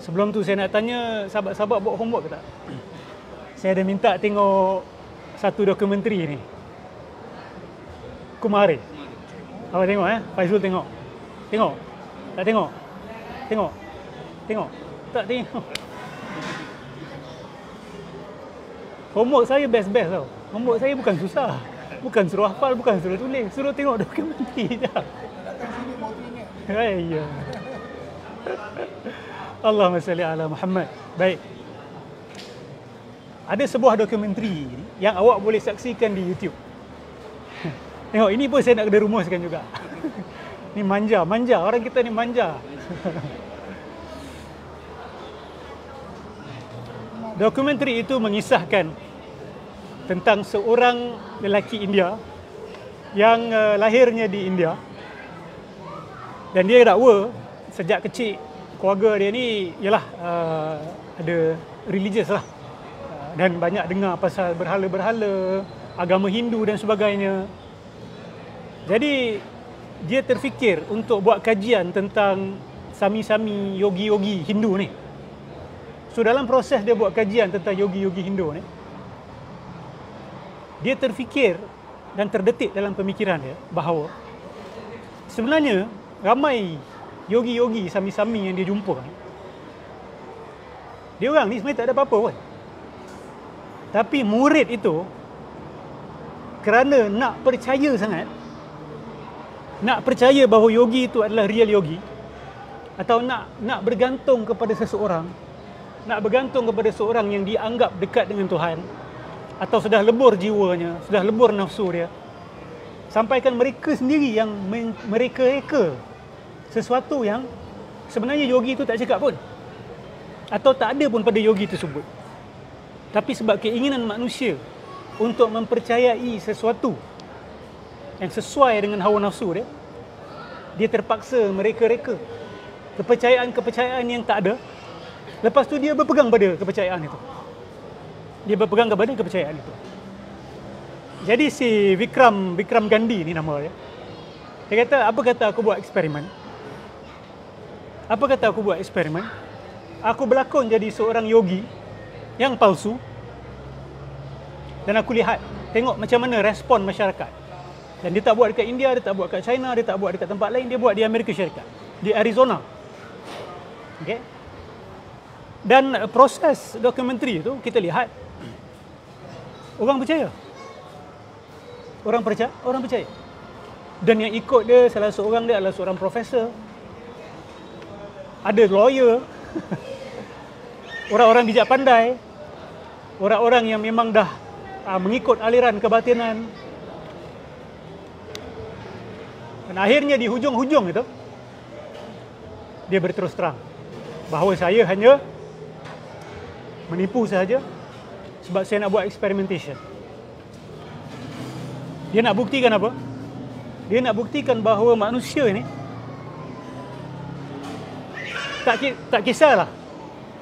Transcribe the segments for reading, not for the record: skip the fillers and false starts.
Sebelum tu saya nak tanya sahabat-sahabat buat homework ke tak? Saya ada minta tengok satu dokumentari ni. Kumari. Awak tengok Faizul tengok. Tengok? Tak tengok? Tengok? Tengok? Tak tengok. Homework saya best-best tau. Homework saya bukan susah. Bukan suruh hafal, bukan suruh tulis. Suruh tengok dokumentari je. Datang sini mau teringat. Ya. Allahumma salli ala Muhammad. Baik. Ada sebuah dokumentari yang awak boleh saksikan di YouTube. Tengok, ini pun saya nak kena rumuskan juga. Ni manja. Orang kita ni manja. Dokumentari itu mengisahkan tentang seorang lelaki India yang lahirnya di India. Dan dia dakwa sejak kecil keluarga dia ni ialah ada religious lah. Dan banyak dengar pasal berhala-berhala, agama Hindu dan sebagainya. Jadi dia terfikir untuk buat kajian tentang sami-sami yogi-yogi Hindu ni. So dalam proses dia buat kajian tentang yogi-yogi Hindu ni, dia terfikir dan terdetik dalam pemikiran dia bahawa sebenarnya ramai yogi-yogi sami-sami yang dia jumpa ni, dia orang ni sebenarnya tak ada apa-apa pun. Tapi murid itu kerana nak percaya sangat, nak percaya bahawa yogi itu adalah real yogi, atau nak bergantung kepada seseorang, nak bergantung kepada seorang yang dianggap dekat dengan Tuhan, atau sudah lebur jiwanya, sudah lebur nafsu dia, sampaikan mereka sendiri yang mereka-reka sesuatu yang sebenarnya yogi itu tak cakap pun, atau tak ada pun pada yogi tersebut. Tapi sebab keinginan manusia untuk mempercayai sesuatu yang sesuai dengan hawa nafsu dia, dia terpaksa mereka-reka kepercayaan-kepercayaan yang tak ada. Lepas tu dia berpegang pada kepercayaan itu. Dia berpegang kepada kepercayaan itu. Jadi si Vikram Gandhi ni nama dia. Dia kata, apa kata aku buat eksperimen? Apa kata aku buat eksperimen? Aku berlakon jadi seorang yogi yang palsu, dan aku lihat, tengok macam mana respon masyarakat. Dan dia tak buat dekat India, dia tak buat dekat China, dia tak buat dekat tempat lain, dia buat di Amerika Syarikat, di Arizona. Okay? Dan proses dokumentari itu kita lihat, orang percaya. Orang percaya. Dan yang ikut dia, salah seorang dia adalah seorang profesor, ada lawyer, orang-orang bijak pandai, orang-orang yang memang dah mengikut aliran kebatinan. Dan akhirnya di hujung-hujung itu, dia berterus terang bahawa saya hanya menipu sahaja sebab saya nak buat experimentation. Dia nak buktikan apa? Dia nak buktikan bahawa manusia ni tak kisahlah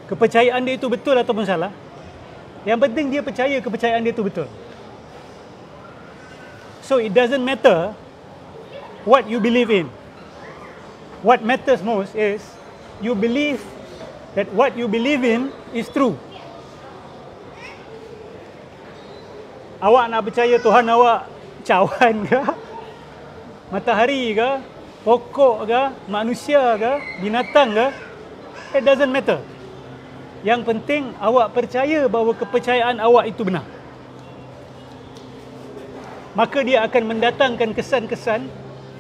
kepercayaan dia itu betul ataupun salah. Yang penting dia percaya kepercayaan dia itu betul. So it doesn't matter what you believe in. What matters most is you believe that what you believe in is true. Awak nak percaya Tuhan awak cawan ke, matahari ke, pokok ke, manusia ke, binatang ke, it doesn't matter. Yang penting awak percaya bahawa kepercayaan awak itu benar. Maka dia akan mendatangkan kesan-kesan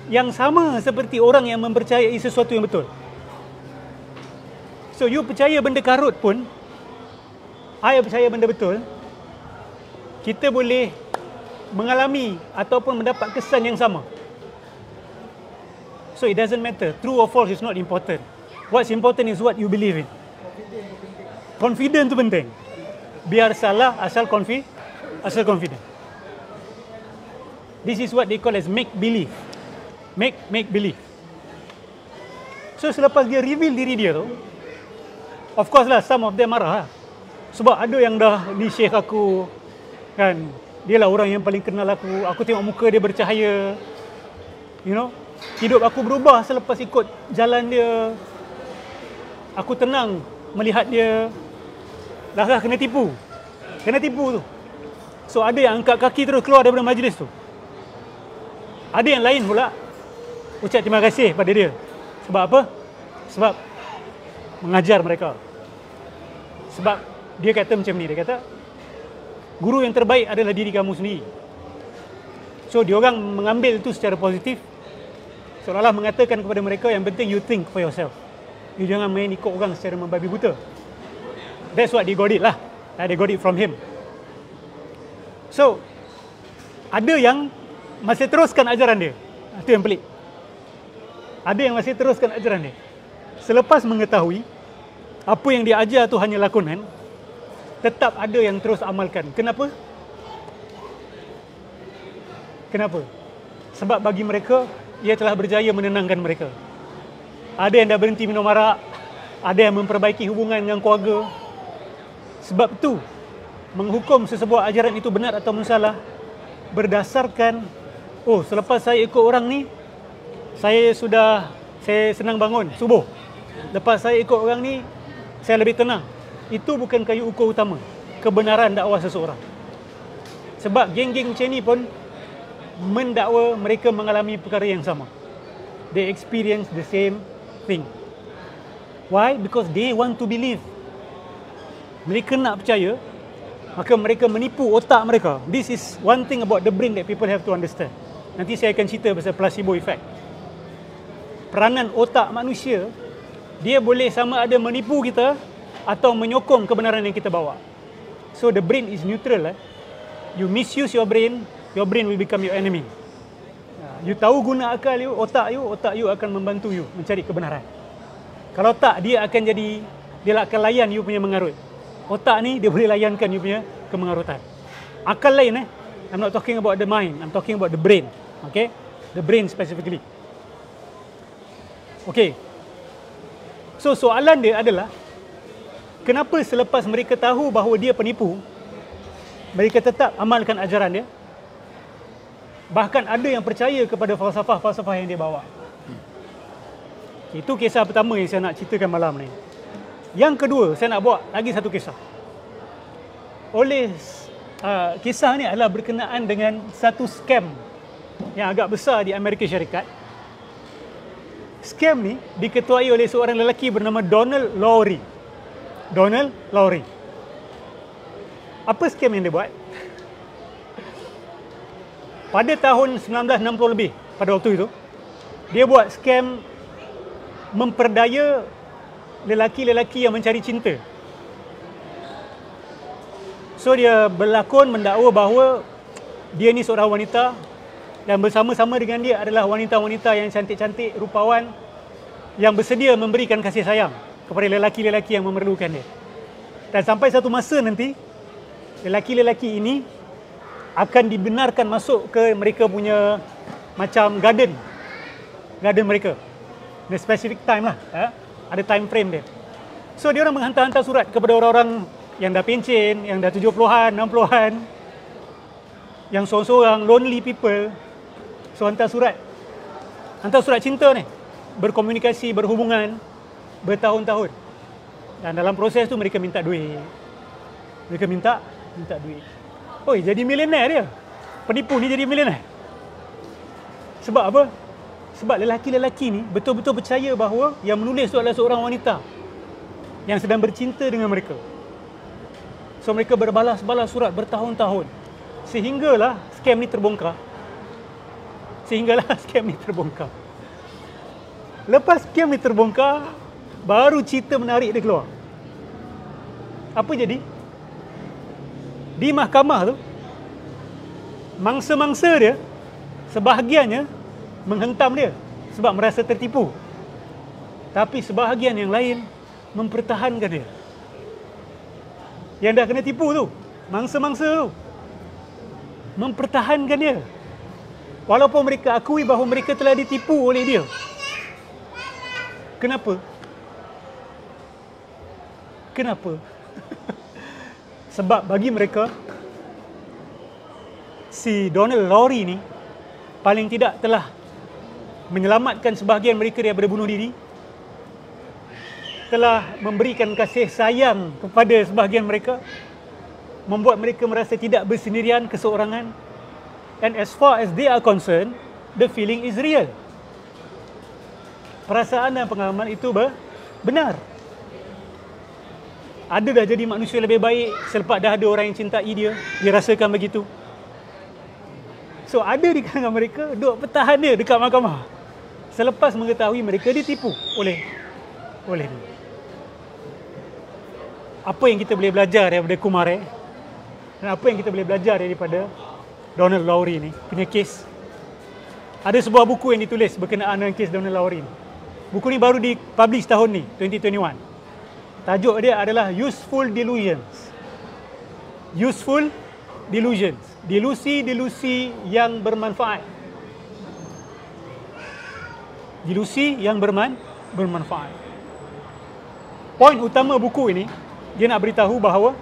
yang sama seperti orang yang mempercayai sesuatu yang betul. So you percaya benda karut pun, I percaya benda betul, kita boleh mengalami ataupun mendapat kesan yang sama. So it doesn't matter, true or false is not important. What's important is what you believe in. Confident tu penting. Biar salah asal confident. This is what they call as make believe. Make believe. So selepas dia reveal diri dia tu, of course lah some of them marah lah. Sebab ada yang dah ni syekh aku kan, dia lah orang yang paling kenal aku tengok muka dia bercahaya, you know, hidup aku berubah selepas ikut jalan dia, aku tenang melihat dia dah kena tipu. Kena tipu tu. So ada yang angkat kaki terus keluar daripada majlis tu. Ada yang lain pula ucap terima kasih pada dia. Sebab apa? Sebab mengajar mereka. Sebab dia kata macam ni, dia kata guru yang terbaik adalah diri kamu sendiri. So diorang mengambil itu secara positif, seolah-olah mengatakan kepada mereka yang penting you think for yourself. You jangan main ikut orang secara membabi buta. That's what they got it lah. They got it from him. So ada yang masih teruskan ajaran dia. Itu yang pelik. Ada yang masih teruskan ajaran dia. Selepas mengetahui apa yang dia ajar tu hanya lakonan, tetap ada yang terus amalkan. Kenapa? Kenapa? Sebab bagi mereka, ia telah berjaya menenangkan mereka. Ada yang dah berhenti minum arak, ada yang memperbaiki hubungan dengan keluarga. Sebab itu, menghukum sesebuah ajaran itu benar atau salah berdasarkan, oh selepas saya ikut orang ni, saya senang bangun subuh. Lepas saya ikut orang ni, saya lebih tenang. Itu bukan kayu ukur utama kebenaran dakwah seseorang. Sebab geng-geng macam ni pun mendakwa mereka mengalami perkara yang sama. They experience the same thing. Why? Because they want to believe. Mereka nak percaya, maka mereka menipu otak mereka. This is one thing about the brain that people have to understand. Nanti saya akan cerita pasal placebo effect. Peranan otak manusia, dia boleh sama ada menipu kita atau menyokong kebenaran yang kita bawa. So the brain is neutral. You misuse your brain will become your enemy. You tahu guna akal you, otak you akan membantu you mencari kebenaran. Kalau tak, dia akan layan you punya mengarut. Otak ni dia boleh layankan you punya kemengarutan. Akal lain I'm not talking about the mind, I'm talking about the brain. Okay? The brain specifically. Okay. So soalan dia adalah, kenapa selepas mereka tahu bahawa dia penipu, mereka tetap amalkan ajaran dia? Bahkan ada yang percaya kepada falsafah-falsafah yang dia bawa. Itu kisah pertama yang saya nak ceritakan malam ni. Yang kedua, saya nak buat lagi satu kisah. Kisah ni adalah berkenaan dengan satu scam yang agak besar di Amerika Syarikat. Scam ni diketuai oleh seorang lelaki bernama Donald Lowry. Donald Lowry. Apa scam yang dia buat? Pada tahun 1960 lebih, pada waktu itu, dia buat scam memperdaya lelaki-lelaki yang mencari cinta. So dia berlakon mendakwa bahawa dia ni seorang wanita dan bersama-sama dengan dia adalah wanita-wanita yang cantik-cantik, rupawan, yang bersedia memberikan kasih sayang kepada lelaki-lelaki yang memerlukan dia. Dan sampai satu masa nanti, lelaki-lelaki ini akan dibenarkan masuk ke mereka punya macam garden mereka. The specific time lah. Ada time frame dia. So dia orang menghantar-hantar surat kepada orang-orang yang dah pencen, yang dah 70-an, 60-an, yang seorang-seorang lonely people. So hantar surat cinta ni, berkomunikasi, berhubungan bertahun-tahun. Dan dalam proses tu mereka minta duit. Mereka minta duit. Oi, jadi milioner dia. Penipu ni jadi milioner. Sebab apa? Sebab lelaki-lelaki ni betul-betul percaya bahawa yang menulis tu adalah seorang wanita yang sedang bercinta dengan mereka. So mereka berbalas-balas surat bertahun-tahun. Sehinggalah scam ni terbongkar. Lepas scam ni terbongkar, baru cerita menarik dia keluar. Apa jadi? Di mahkamah tu, mangsa-mangsa dia, sebahagiannya menghentam dia sebab merasa tertipu. Tapi sebahagian yang lain mempertahankan dia. Yang dah kena tipu tu, mangsa-mangsa tu, mempertahankan dia. Walaupun mereka akui bahawa mereka telah ditipu oleh dia. Kenapa? Sebab bagi mereka, si Donald Lowry ni paling tidak telah menyelamatkan sebahagian mereka daripada bunuh diri. telah memberikan kasih sayang kepada sebahagian mereka, membuat mereka merasa tidak bersendirian, keseorangan. And as far as they are concerned, the feeling is real. Perasaan dan pengalaman itu benar. Ada dah jadi manusia lebih baik selepas dah ada orang yang cintai dia rasakan begitu. So ada di kalangan mereka duk bertahan dia dekat mahkamah selepas mengetahui mereka ditipu oleh dia. Apa yang kita boleh belajar daripada Kumar dan apa yang kita boleh belajar daripada Donald Lowry ni punya kes? Ada sebuah buku yang ditulis berkenaan dengan kes Donald Lowry ni. Buku ni baru dipublish tahun ni, 2021. Tajuk dia adalah Useful Delusions. Useful Delusions. Delusi-delusi yang bermanfaat. Delusi yang bermanfaat. Poin utama buku ini, dia nak beritahu bahawa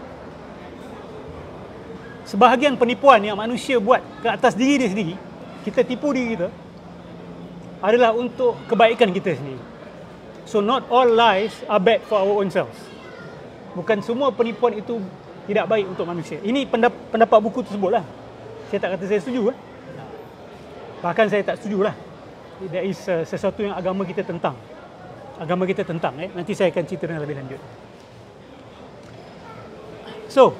sebahagian penipuan yang manusia buat ke atas diri dia sendiri, kita tipu diri kita, adalah untuk kebaikan kita sendiri. So not all lies are bad for our own selves. Bukan semua penipuan itu tidak baik untuk manusia. Ini pendapat buku tersebut lah. Saya tak kata saya setuju. Bahkan saya tak setuju lah. That is sesuatu yang agama kita tentang. Agama kita tentang. Nanti saya akan cerita dengan lebih lanjut. So,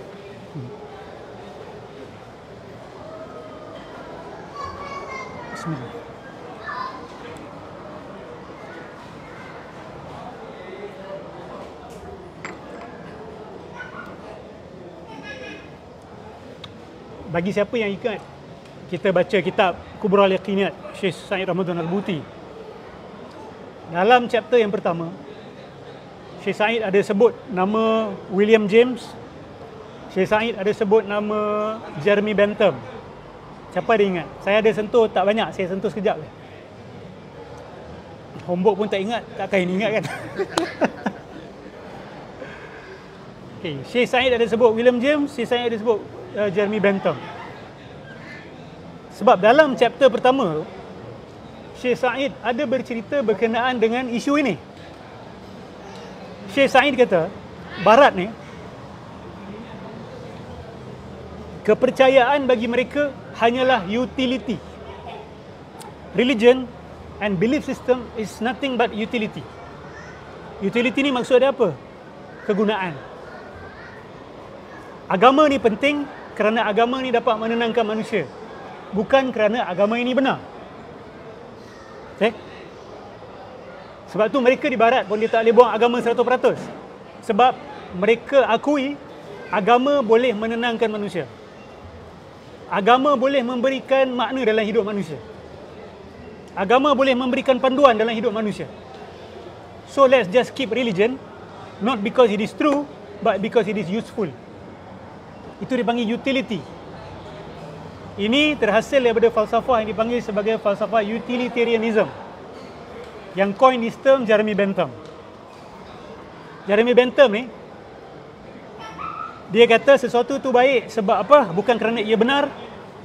Bismillah. Bagi siapa yang ingat, kita baca kitab Kubra al-Yaqiniyat Syekh Said Ramadan Al-Buti. Dalam chapter yang pertama, Syekh Said ada sebut nama William James. Syekh Said ada sebut nama Jeremy Bentham. Siapa ada ingat? Saya ada sentuh tak banyak, saya sentuh sekejap je. Homework pun tak ingat, takkan ini ingat kan? Okay, Syekh Said ada sebut William James, Syekh Said ada sebut Jeremy Bentham. Sebab dalam chapter pertama, Syekh Said ada bercerita berkenaan dengan isu ini. Syekh Said kata, Barat ni, kepercayaan bagi mereka hanyalah utility. Religion and belief system is nothing but utility. Utility ni maksud dia apa? Kegunaan. Agama ni penting kerana agama ni dapat menenangkan manusia, bukan kerana agama ini benar. Okay? Sebab tu mereka di Barat pun dia tak boleh buang agama 100%. Sebab mereka akui agama boleh menenangkan manusia. Agama boleh memberikan makna dalam hidup manusia. Agama boleh memberikan panduan dalam hidup manusia. So let's just keep religion, not because it is true, but because it is useful. Itu dipanggil utility. Ini terhasil daripada falsafah yang dipanggil sebagai falsafah utilitarianism, yang coin this term Jeremy Bentham. Jeremy Bentham ni, dia kata sesuatu tu baik sebab apa? Bukan kerana ia benar,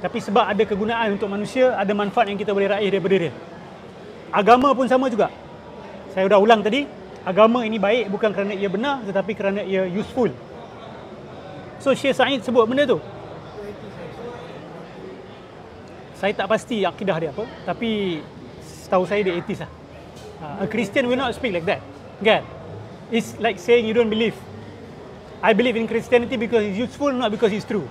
tapi sebab ada kegunaan untuk manusia, ada manfaat yang kita boleh raih daripada dia. Agama pun sama juga. Saya dah ulang tadi, agama ini baik bukan kerana ia benar, tetapi kerana ia useful. So Syekh Said sebut benda tu. Saya tak pasti akidah dia apa, tapi setahu saya dia atheist lah. A Christian will not speak like that, kan? It's like saying you don't believe. I believe in Christianity because it's useful, not because it's true.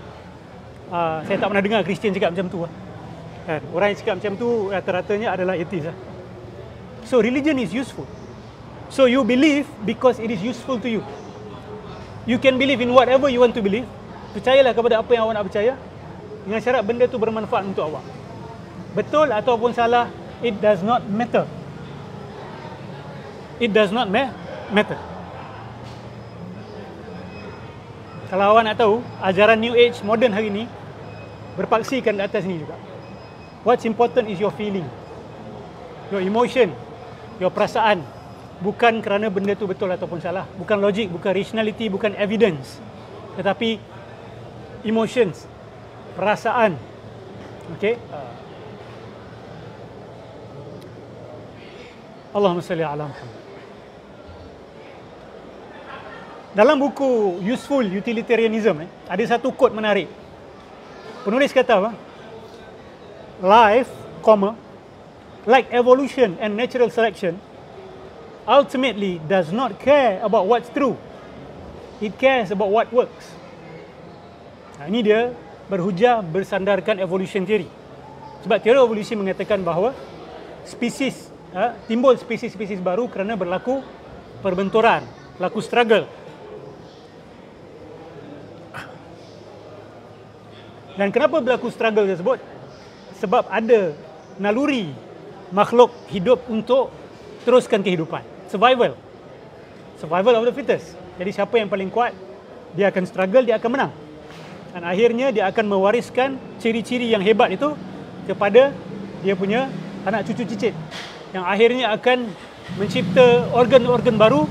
Saya tak pernah dengar Christian cakap macam tu lah. Kan? Orang yang cakap macam tu rata-ratanya adalah atheist lah. So religion is useful. So you believe because it is useful to you. You can believe in whatever you want to believe. Percayalah kepada apa yang awak nak percaya, dengan syarat benda tu bermanfaat untuk awak. Betul ataupun salah, it does not matter. It does not matter. Kalau awak nak tahu, ajaran New Age moden hari ni berpaksikan di atas ni juga. What's important is your feeling, your emotion, your perasaan. Bukan kerana benda tu betul ataupun salah. Bukan logik, bukan rationality, bukan evidence. Tetapi emotions, perasaan. Okay? Allahumma salli ala Muhammad. Dalam buku Useful Utilitarianism ada satu quote menarik. Penulis kata apa? Life, like evolution and natural selection, ultimately does not care about what's true. It cares about what works. Ini dia berhujah bersandarkan evolution theory. Sebab teori evolusi mengatakan bahawa spesies timbul spesies-spesies baru kerana berlaku perbenturan, berlaku struggle. Dan kenapa berlaku struggle tersebut? Sebab ada naluri makhluk hidup untuk teruskan kehidupan. Survival of the fittest. Jadi siapa yang paling kuat, dia akan struggle, dia akan menang. Dan akhirnya dia akan mewariskan ciri-ciri yang hebat itu kepada dia punya anak cucu cicit, yang akhirnya akan mencipta organ-organ baru,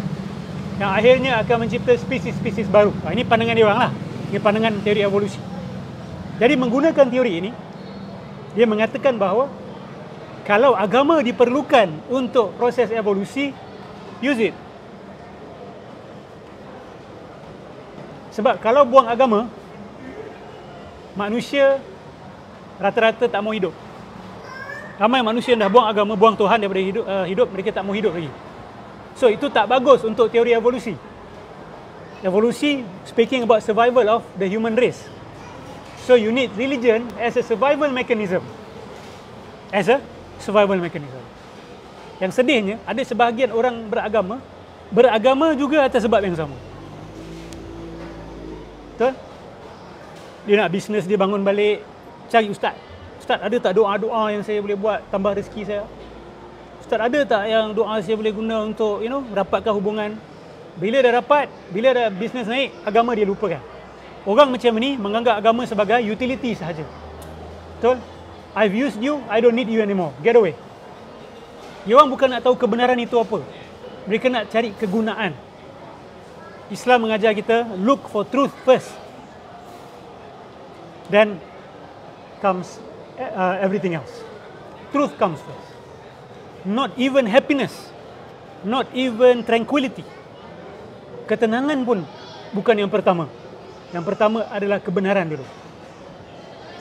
yang akhirnya akan mencipta spesies-spesies baru. Ini pandangan dia orang lah. Ini pandangan teori evolusi. Jadi menggunakan teori ini, dia mengatakan bahawa kalau agama diperlukan untuk proses evolusi, use it. Sebab kalau buang agama, manusia rata-rata tak mau hidup. Ramai manusia yang dah buang agama, buang Tuhan daripada hidup, mereka tak mau hidup lagi. So itu tak bagus untuk teori evolusi. Evolusi speaking about survival of the human race. So you need religion as a survival mechanism. As a survival mechanism. Yang sedihnya, ada sebahagian orang beragama juga atas sebab yang sama. Betul? Dia nak bisnes dia bangun balik, cari ustaz. Ustaz, ada tak doa-doa yang saya boleh buat tambah rezeki saya? Ustaz, ada tak yang doa saya boleh guna untuk rapatkan hubungan? Bila dah rapat, bila dah bisnes naik, agama dia lupakan. Orang macam ni menganggap agama sebagai utility sahaja. Betul? I've used you, I don't need you anymore. Get away. Dia orang bukan nak tahu kebenaran itu apa. Mereka nak cari kegunaan. Islam mengajar kita look for truth first. Then comes everything else. Truth comes first. Not even happiness. Not even tranquility. Ketenangan pun bukan yang pertama. Yang pertama adalah kebenaran dulu.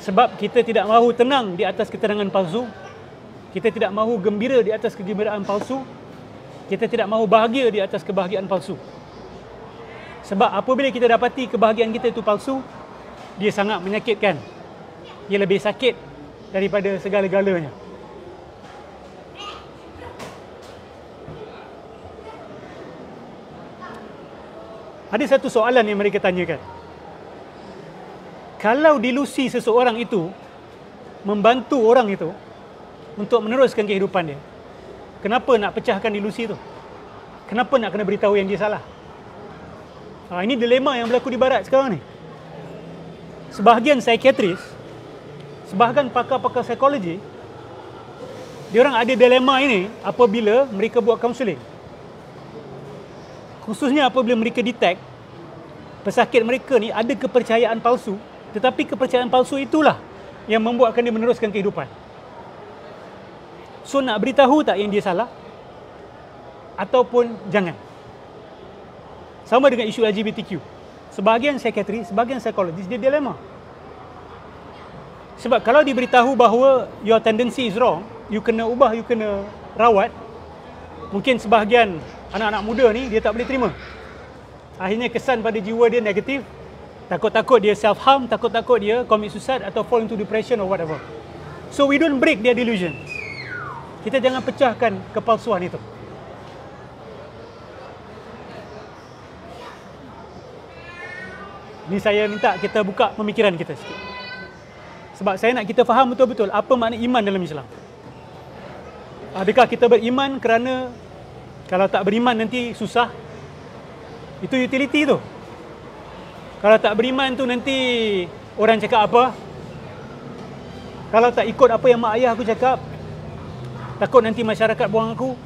Sebab kita tidak mahu tenang di atas ketenangan palsu. Kita tidak mahu gembira di atas kegembiraan palsu. Kita tidak mahu bahagia di atas kebahagiaan palsu. Sebab apabila kita dapati kebahagiaan kita itu palsu, dia sangat menyakitkan. Dia lebih sakit daripada segala-galanya. Ada satu soalan yang mereka tanyakan. Kalau delusi seseorang itu membantu orang itu untuk meneruskan kehidupan dia, kenapa nak pecahkan delusi itu? Kenapa nak kena beritahu yang dia salah? Ini dilema yang berlaku di barat sekarang ni. Sebahagian psikiatris, sebahagian pakar-pakar psikologi, diorang ada dilema ini apabila mereka buat kaunseling. Khususnya apabila mereka detect pesakit mereka ni ada kepercayaan palsu, tetapi kepercayaan palsu itulah yang membuatkan dia meneruskan kehidupan. So nak beritahu tak yang dia salah? Ataupun jangan? Sama dengan isu LGBTQ. Sebahagian psikiatri, sebahagian psikologis, dia dilema. Sebab kalau diberitahu bahawa your tendency is wrong, you kena ubah, you kena rawat, mungkin sebahagian anak-anak muda ni dia tak boleh terima. Akhirnya kesan pada jiwa dia negatif. Takut-takut dia self-harm, takut-takut dia commit suicide atau fall into depression or whatever. So we don't break their delusions. Kita jangan pecahkan kepalsuan itu. Ni saya minta kita buka pemikiran kita sikit. Sebab saya nak kita faham betul-betul apa makna iman dalam Islam. Adakah kita beriman kerana kalau tak beriman nanti susah? Itu utility tu. Kalau tak beriman tu nanti orang cakap apa? Kalau tak ikut apa yang mak ayah aku cakap, takut nanti masyarakat buang aku.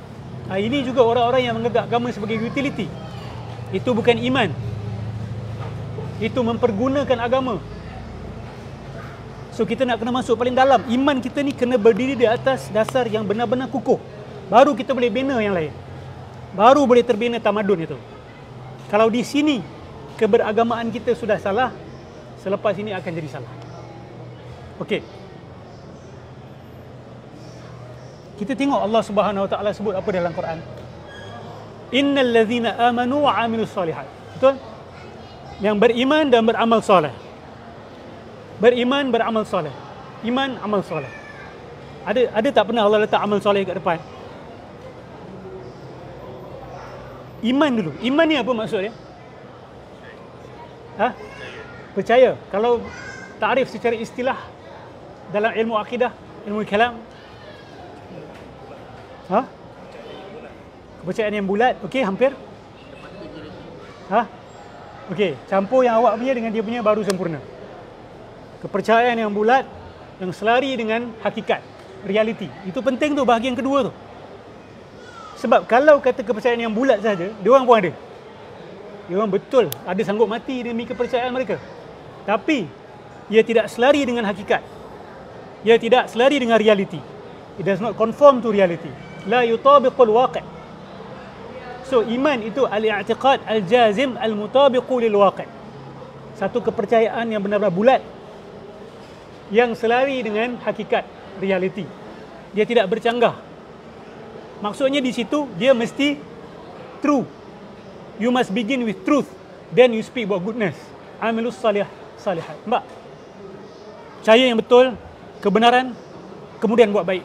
Ini juga orang-orang yang menganggap agama sebagai utility. Itu bukan iman. Itu mempergunakan agama. So kita nak kena masuk paling dalam. Iman kita ni kena berdiri di atas dasar yang benar-benar kukuh. Baru kita boleh bina yang lain. Baru boleh terbina tamadun itu. Kalau di sini keberagamaan kita sudah salah, selepas ini akan jadi salah. Okey. Kita tengok Allah Subhanahu Wa Taala sebut apa dalam Quran. Innal ladzina amanu wa amilus solihat. Betul? Yang beriman dan beramal soleh. Beriman, beramal soleh. Iman, amal soleh. Ada tak pernah Allah letak amal soleh kat depan? Iman dulu. Iman ni apa maksud dia? Ha? Percaya. Kalau takrif secara istilah dalam ilmu akidah, ilmu kalam. Ha? Kepercayaan yang bulat. Okey, hampir. Ha? Okey, campur yang awak punya dengan dia punya baru sempurna. Kepercayaan yang bulat yang selari dengan hakikat, reality. Itu penting tu, bahagian kedua tu. Sebab kalau kata kepercayaan yang bulat saja, dia orang pun ada. Dia orang betul ada sanggup mati demi kepercayaan mereka. Tapi ia tidak selari dengan hakikat. Ia tidak selari dengan reality. It does not conform to reality. La yutabiqul waqi'. So iman itu al-i'tiqad al-jazim al-mutabiqu lil waqi'. Satu kepercayaan yang benar-benar bulat yang selari dengan hakikat, reality. Dia tidak bercanggah. Maksudnya di situ dia mesti true. You must begin with truth, then you speak about goodness. Amilus salihat. Nampak? Percaya yang betul, kebenaran, kemudian buat baik.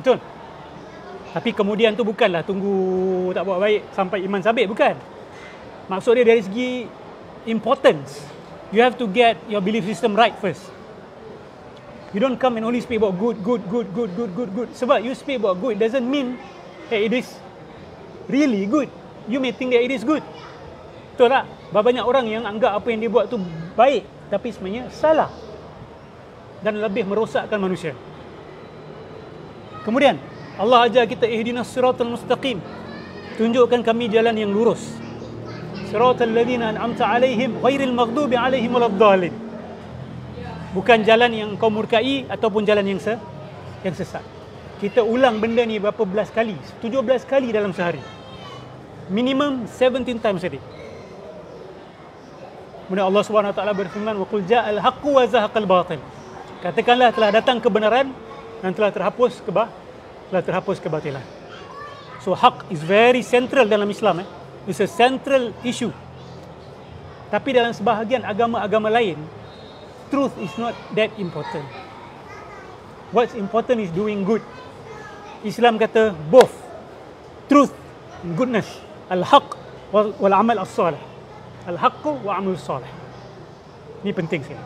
Betul? Tapi kemudian tu bukanlah tunggu tak buat baik sampai iman sabit, bukan. Maksud dia dari segi importance. You have to get your belief system right first. You don't come and only speak about good. Sebab you speak about good doesn't mean that it is really good. You may think that it is good. Betul tak? Banyak orang yang anggap apa yang dia buat tu baik, tapi sebenarnya salah. Dan lebih merosakkan manusia. Kemudian, Allah ajar kita ihdinas siratal mustaqim. Tunjukkan kami jalan yang lurus. Siratal ladzina an'amta alaihim ghairil maghdubi alaihim waladdallin. Bukan jalan yang kau murkai ataupun jalan yang sesat. Kita ulang benda ni berapa belas kali? 17 kali dalam sehari. Minimum 17 times a day. Kemudian Allah Subhanahu Wa Taala berfirman, "Wa qul ja'al haqqu wa zahaqal batil." Katakanlah telah datang kebenaran dan telah terhapus kebatilan. So haq is very central dalam Islam. It's a central issue. Tapi dalam sebahagian agama-agama lain, truth is not that important. What's important is doing good. Islam kata both truth and goodness. Al-haq wal amal as-salih. Al-haqqu wa amal as-salih. Ini penting sekali.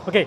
Okey.